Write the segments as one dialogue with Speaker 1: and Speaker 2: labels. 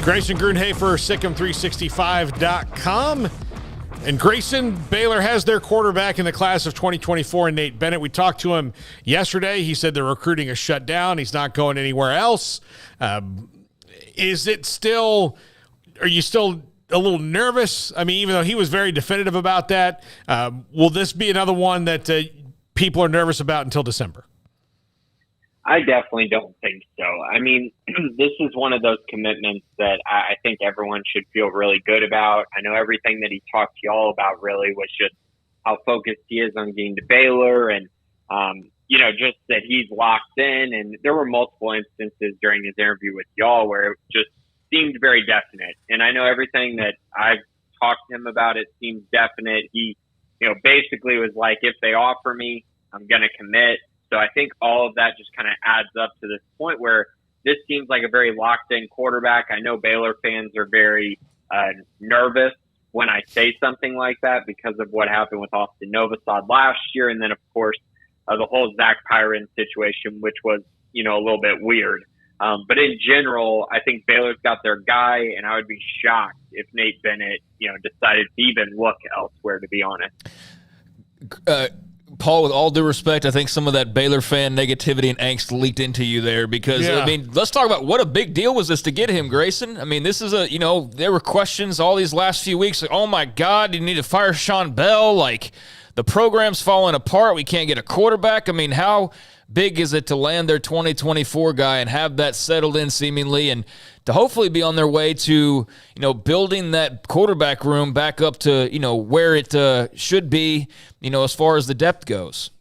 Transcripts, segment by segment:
Speaker 1: Grayson Grundhoefer, Sic'Em365.com. And Grayson, Baylor has their quarterback in the class of 2024, Nate Bennett. We talked to him yesterday. He said the recruiting is shut down. He's not going anywhere else. Is it still – are you still a little nervous? I mean, even though he was very definitive about that, will this be another one that people are nervous about until December?
Speaker 2: I definitely don't think so. I mean, this is one of those commitments that I think everyone should feel really good about. I know everything that he talked to y'all about really was just how focused he is on getting to Baylor and, just that he's locked in. And there were multiple instances during his interview with y'all where it just seemed very definite. And I know everything that I've talked to him about, it seems definite. He, basically was like, if they offer me, I'm going to commit. So I think all of that just kind of adds up to this point where this seems like a very locked-in quarterback. I know Baylor fans are very nervous when I say something like that because of what happened with Austin Novosad last year. And then, of course, the whole Zach Pyron situation, which was, a little bit weird. But in general, I think Baylor's got their guy, and I would be shocked if Nate Bennett, decided to even look elsewhere, to be honest.
Speaker 3: Paul, with all due respect, I think some of that Baylor fan negativity and angst leaked into you there because,
Speaker 1: yeah.
Speaker 3: I mean, let's talk about what a big deal was this to get him, Grayson. I mean, this is there were questions all these last few weeks, like, oh, my God, you need to fire Sean Bell. Like, the program's falling apart. We can't get a quarterback. I mean, how big is it to land their 2024 guy and have that settled in seemingly and to hopefully be on their way to, building that quarterback room back up to, where it should be, as far as the depth goes?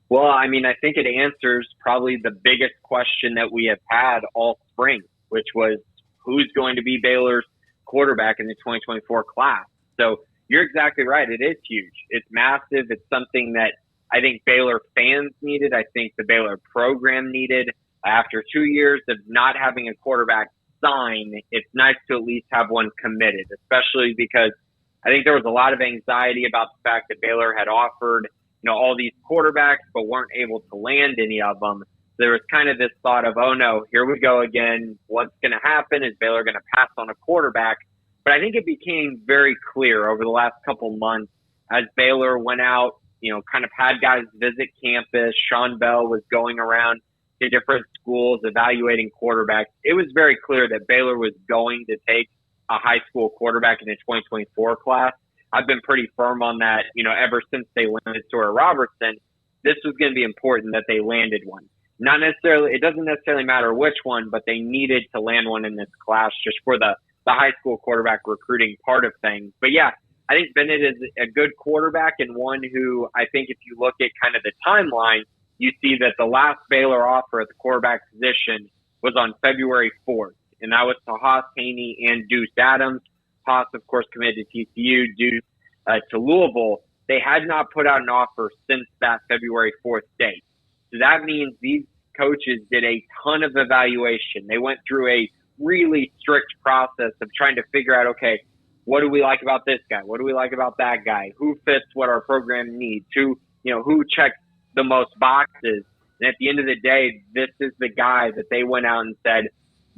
Speaker 2: Well, I mean, I think it answers probably the biggest question that we have had all spring, which was who's going to be Baylor's quarterback in the 2024 class. So you're exactly right. It is huge. It's massive. It's something that I think Baylor fans needed. I think the Baylor program needed. After 2 years of not having a quarterback sign, it's nice to at least have one committed, especially because I think there was a lot of anxiety about the fact that Baylor had offered, all these quarterbacks, but weren't able to land any of them. There was kind of this thought of, oh no, here we go again. What's going to happen? Is Baylor going to pass on a quarterback? But I think it became very clear over the last couple months as Baylor went out, kind of had guys visit campus. Sean Bell was going around to different schools evaluating quarterbacks. It was very clear that Baylor was going to take a high school quarterback in the 2024 class. I've been pretty firm on that, ever since they landed Sawyer Robertson. This was going to be important that they landed one. Not necessarily, it doesn't necessarily matter which one, but they needed to land one in this class just for the high school quarterback recruiting part of things. But yeah, I think Bennett is a good quarterback and one who I think if you look at kind of the timeline, you see that the last Baylor offer at the quarterback position was on February 4th, and that was to Haas Haney and Deuce Adams. Haas, of course, committed to TCU, Deuce to Louisville. They had not put out an offer since that February 4th date. So that means these coaches did a ton of evaluation. They went through a really strict process of trying to figure out, okay, what do we like about this guy? What do we like about that guy? Who fits what our program needs? Who checks the most boxes? And at the end of the day, this is the guy that they went out and said,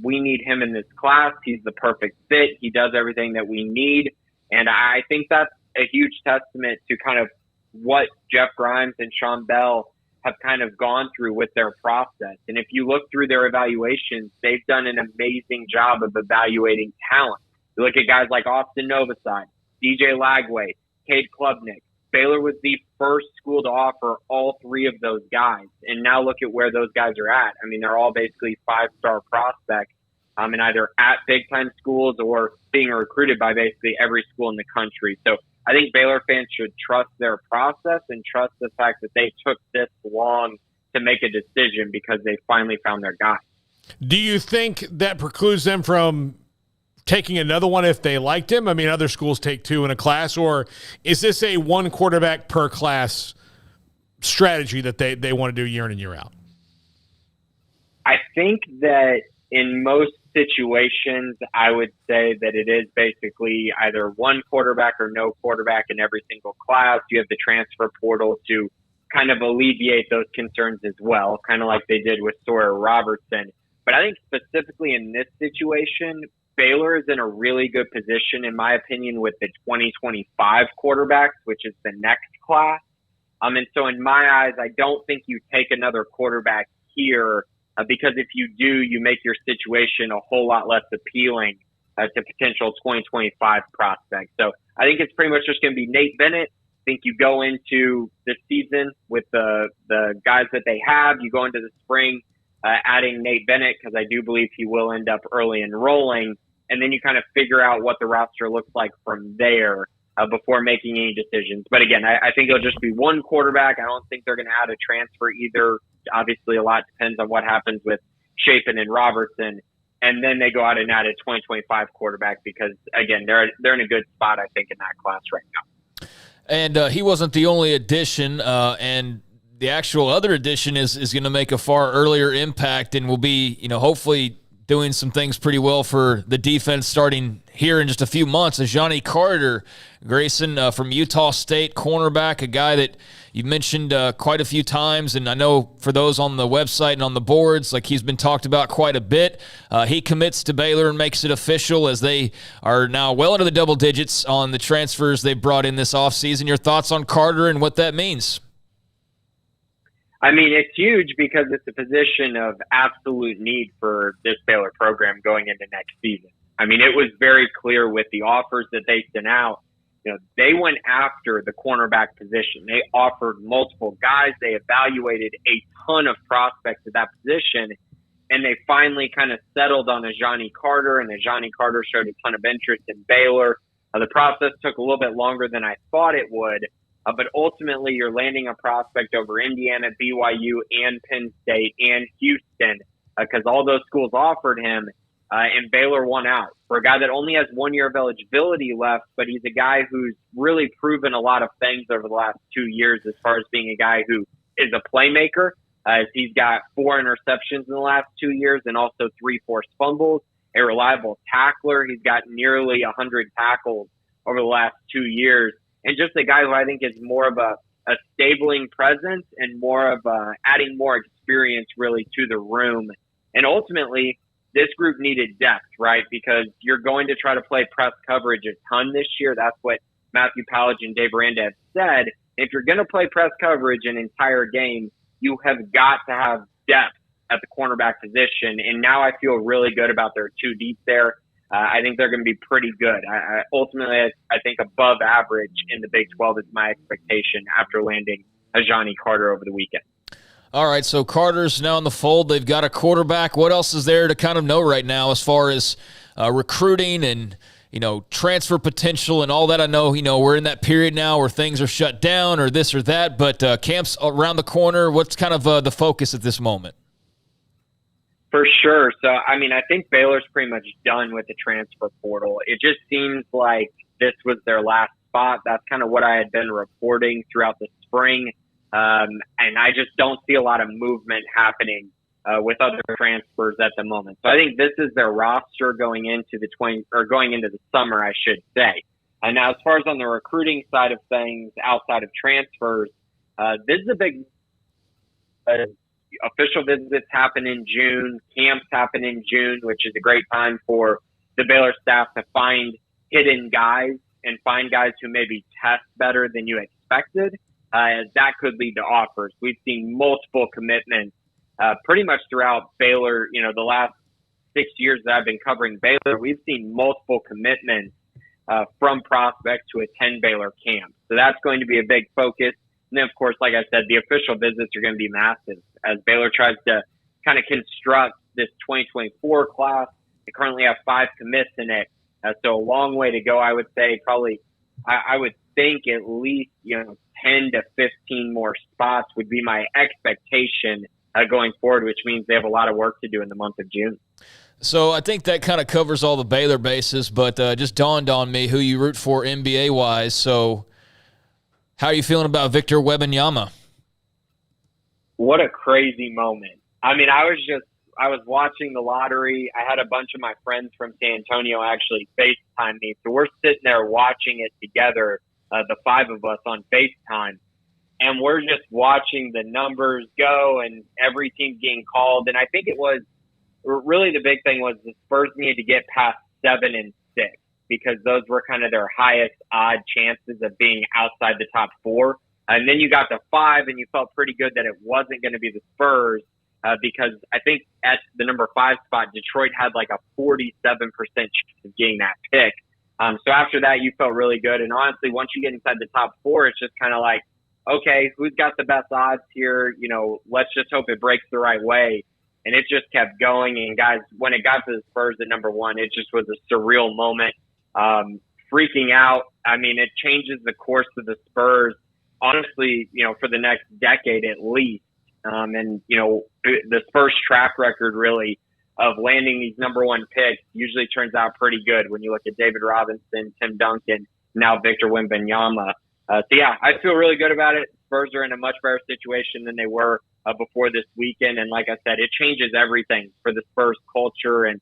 Speaker 2: we need him in this class. He's the perfect fit. He does everything that we need. And I think that's a huge testament to kind of what Jeff Grimes and Sean Bell have kind of gone through with their process. And if you look through their evaluations, they've done an amazing job of evaluating talent. You look at guys like Austin Novosad, DJ Lagway, Cade Klubnik. Baylor was the first school to offer all three of those guys. And now look at where those guys are at. I mean, they're all basically five-star prospects and either at big-time schools or being recruited by basically every school in the country. So I think Baylor fans should trust their process and trust the fact that they took this long to make a decision because they finally found their guy.
Speaker 1: Do you think that precludes them from taking another one if they liked him? I mean, other schools take two in a class, or is this a one quarterback per class strategy that they want to do year in and year out?
Speaker 2: I think that in most situations, I would say that it is basically either one quarterback or no quarterback in every single class. You have the transfer portal to kind of alleviate those concerns as well, kind of like they did with Sawyer Robertson. But I think specifically in this situation, Baylor is in a really good position, in my opinion, with the 2025 quarterbacks, which is the next class. And so in my eyes, I don't think you take another quarterback here because if you do, you make your situation a whole lot less appealing to potential 2025 prospects. So I think it's pretty much just going to be Nate Bennett. I think you go into the season with the guys that they have. You go into the spring adding Nate Bennett because I do believe he will end up early enrolling. And then you kind of figure out what the roster looks like from there before making any decisions. But again, I think it'll just be one quarterback. I don't think they're going to add a transfer either. Obviously, a lot depends on what happens with Chapin and Robertson. And then they go out and add a 2025 quarterback because, again, they're in a good spot, I think, in that class right now.
Speaker 3: And he wasn't the only addition, and the actual other addition is going to make a far earlier impact and will be, hopefully doing some things pretty well for the defense starting here in just a few months. Ajani Carter, Grayson, from Utah State, cornerback, a guy that you've mentioned quite a few times, and I know for those on the website and on the boards, like he's been talked about quite a bit. He commits to Baylor and makes it official as they are now well into the double digits on the transfers they brought in this offseason. Your thoughts on Carter and what that means?
Speaker 2: I mean, it's huge because it's a position of absolute need for this Baylor program going into next season. I mean, it was very clear with the offers that they sent out. They went after the cornerback position. They offered multiple guys. They evaluated a ton of prospects at that position, and they finally kind of settled on Ajani Carter, and Ajani Carter showed a ton of interest in Baylor. The process took a little bit longer than I thought it would. But ultimately, you're landing a prospect over Indiana, BYU, and Penn State, and Houston, because all those schools offered him, and Baylor won out. For a guy that only has 1 year of eligibility left, but he's a guy who's really proven a lot of things over the last 2 years as far as being a guy who is a playmaker. As he's got 4 interceptions in the last 2 years and also 3 forced fumbles, a reliable tackler. He's got nearly 100 tackles over the last 2 years. And just a guy who I think is more of a stabling presence and more of adding more experience really to the room. And ultimately, this group needed depth, right? Because you're going to try to play press coverage a ton this year. That's what Matthew Pallage and Dave Aranda have said. If you're going to play press coverage an entire game, you have got to have depth at the cornerback position. And now I feel really good about their 2 deep there. I think they're going to be pretty good. Ultimately, I think above average in the Big 12 is my expectation after landing Ajani Carter over the weekend.
Speaker 3: All right, so Carter's now in the fold. They've got a quarterback. What else is there to kind of know right now as far as recruiting and, transfer potential and all that? I know, we're in that period now where things are shut down or this or that, but camp's around the corner. What's kind of the focus at this moment?
Speaker 2: For sure. So, I mean, I think Baylor's pretty much done with the transfer portal. It just seems like this was their last spot. That's kind of what I had been reporting throughout the spring. And I just don't see a lot of movement happening with other transfers at the moment. So I think this is their roster going into the summer, I should say. And now as far as on the recruiting side of things, outside of transfers, this is a big official visits happen in June. Camps happen in June, which is a great time for the Baylor staff to find hidden guys and find guys who maybe test better than you expected. That could lead to offers. We've seen multiple commitments pretty much throughout Baylor. The last 6 years that I've been covering Baylor, we've seen multiple commitments from prospects to attend Baylor camp. So that's going to be a big focus. And then, of course, like I said, the official visits are going to be massive as Baylor tries to kind of construct this 2024 class. They currently have 5 commits in it. So a long way to go, I would say. Probably, I would think at least, 10 to 15 more spots would be my expectation going forward, which means they have a lot of work to do in the month of June.
Speaker 3: So I think that kind of covers all the Baylor bases, but just dawned on me who you root for NBA-wise. So how are you feeling about Victor Wembanyama?
Speaker 2: What a crazy moment. I mean, I was watching the lottery. I had a bunch of my friends from San Antonio actually FaceTime me. So we're sitting there watching it together, the 5 of us on FaceTime. And we're just watching the numbers go and every team getting called. And I think it was really the big thing was the Spurs needed to get past 7 and 6 because those were kind of their highest odd chances of being outside the top 4. And then you got to 5 and you felt pretty good that it wasn't going to be the Spurs because I think at the number 5 spot, Detroit had like a 47% chance of getting that pick. So after that, you felt really good. And honestly, once you get inside the top 4, it's just kind of like, okay, who's got the best odds here? You know, let's just hope it breaks the right way. And it just kept going. And guys, when it got to the Spurs at number 1, it just was a surreal moment. Freaking out. I mean, it changes the course of the Spurs, honestly, you know, for the next decade at least. And, you know, the Spurs track record really of landing these number 1 picks usually turns out pretty good when you look at David Robinson, Tim Duncan, now Victor Wembanyama. So, yeah, I feel really good about it. Spurs are in a much better situation than they were before this weekend. And like I said, it changes everything for the Spurs culture and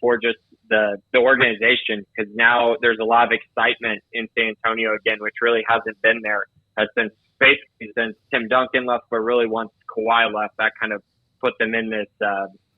Speaker 2: for just the organization, because now there's a lot of excitement in San Antonio again, which really hasn't been there since Tim Duncan left, but really once Kawhi left, that kind of put them in this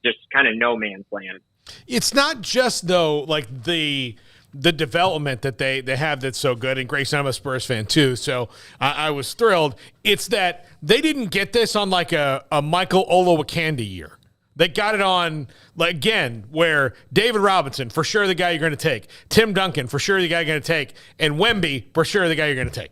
Speaker 2: just kind of no man's land.
Speaker 1: It's not just, though, like the development that they have that's so good. And Grayson, I'm a Spurs fan too, so I was thrilled. It's that they didn't get this on like a Michael Olowokandi year. They got it on, like, again, where David Robinson, for sure the guy you're going to take. Tim Duncan, for sure the guy you're going to take. And Wemby, for sure the guy you're going to take.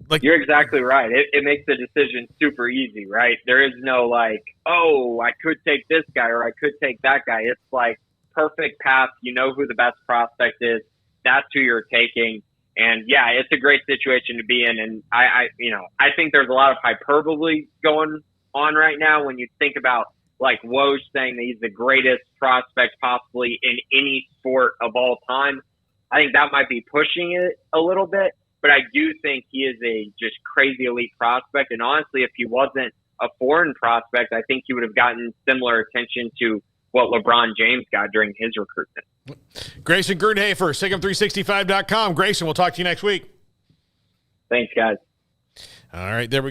Speaker 1: Like,
Speaker 2: you're exactly right. It makes the decision super easy, right? There is no like, oh, I could take this guy or I could take that guy. It's like perfect path. You know who the best prospect is. That's who you're taking. And yeah, it's a great situation to be in. And I think there's a lot of hyperbole going on right now when you think about like Woj saying that he's the greatest prospect possibly in any sport of all time. I think that might be pushing it a little bit, but I do think he is a just crazy elite prospect. And honestly, if he wasn't a foreign prospect, I think he would have gotten similar attention to what LeBron James got during his recruitment.
Speaker 1: Grayson Grundhoefer, Sic'Em365.com. Grayson, we'll talk to you next week.
Speaker 2: Thanks, guys.
Speaker 1: All right, there we go.